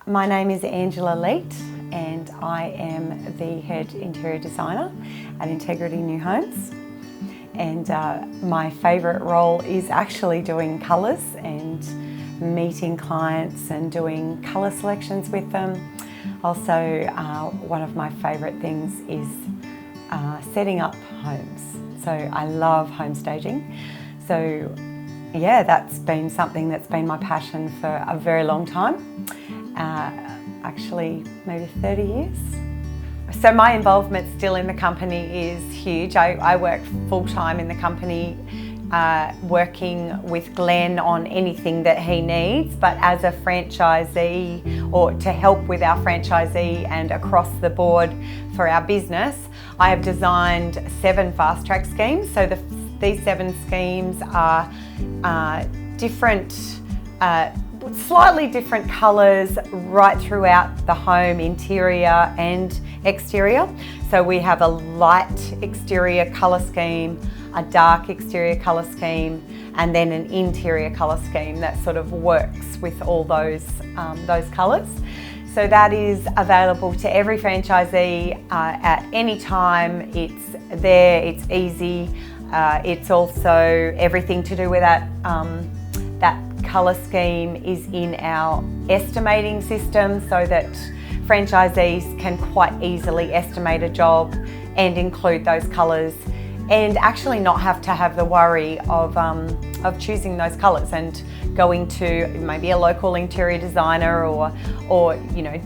My name is Angela Leet and I am the head interior designer at Integrity New Homes. And my favourite role is actually doing colours and meeting clients and doing colour selections with them. Also, one of my favourite things is setting up homes. So I love home staging. So yeah, that's been something that's been my passion for a very long time. Actually maybe 30 years. So my involvement still in the company is huge. I work full-time in the company, working with Glenn on anything that he needs, but as a franchisee or to help with our franchisee and across the board for our business, I have designed 7 fast track schemes. So these 7 schemes are different, slightly different colours right throughout the home, interior and exterior. So we have a light exterior colour scheme, a dark exterior colour scheme, and then an interior colour scheme that sort of works with all those colours. So that is available to every franchisee at any time. It's there, it's easy. It's also everything to do with that colour scheme is in our estimating system so that franchisees can quite easily estimate a job and include those colours and actually not have to have the worry of choosing those colours and going to maybe a local interior designer or you know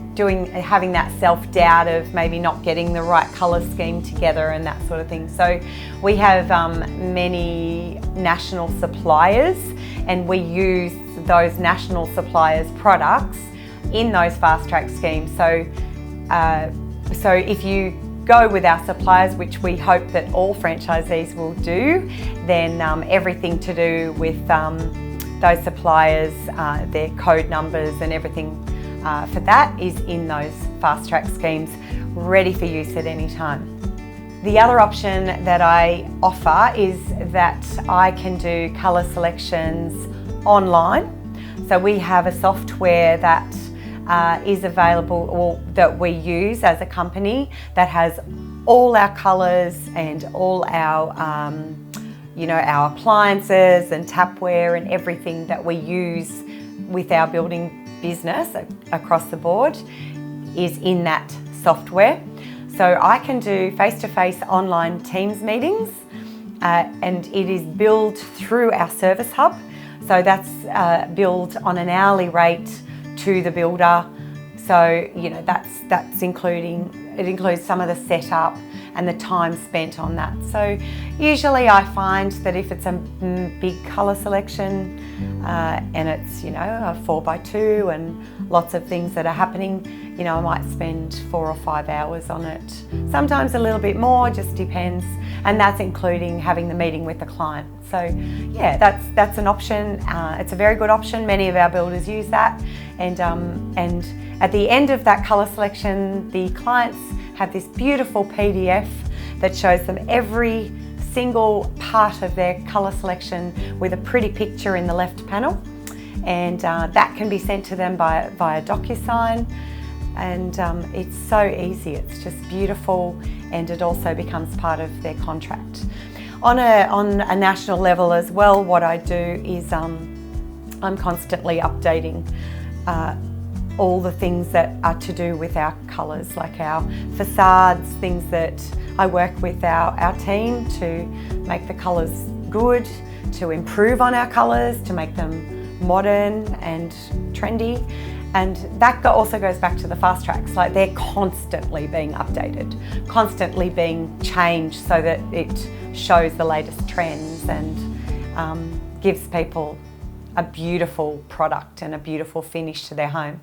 having that self-doubt of maybe not getting the right colour scheme together and that sort of thing. So we have many national suppliers and we use those national suppliers' products in those fast track schemes. So if you go with our suppliers, which we hope that all franchisees will do, then everything to do with those suppliers, their code numbers and everything for that is in those fast track schemes, ready for use at any time. The other option that I offer is that I can do colour selections online. So we have a software that is available or that we use as a company that has all our colours and all our our appliances and tapware and everything that we use with our building business across the board is in that software. So I can do face-to-face online Teams meetings and it is billed through our service hub. So that's billed on an hourly rate to the builder. So that's includes some of the setup and the time spent on that. So usually I find that if it's a big colour selection and it's a 4x2 and lots of things that are happening, I might spend 4 or 5 hours on it. Sometimes a little bit more, just depends. And that's including having the meeting with the client. So yeah, that's an option. It's a very good option. Many of our builders use that. And at the end of that colour selection, the clients have this beautiful PDF that shows them every single part of their colour selection with a pretty picture in the left panel. And that can be sent to them via DocuSign. And it's so easy, it's just beautiful, and it also becomes part of their contract. On a national level as well, what I do is I'm constantly updating all the things that are to do with our colours, like our facades, things that I work with our team to make the colours good, to improve on our colours, to make them modern and trendy. And that also goes back to the fast tracks, like they're constantly being updated, constantly being changed so that it shows the latest trends and gives people a beautiful product and a beautiful finish to their home.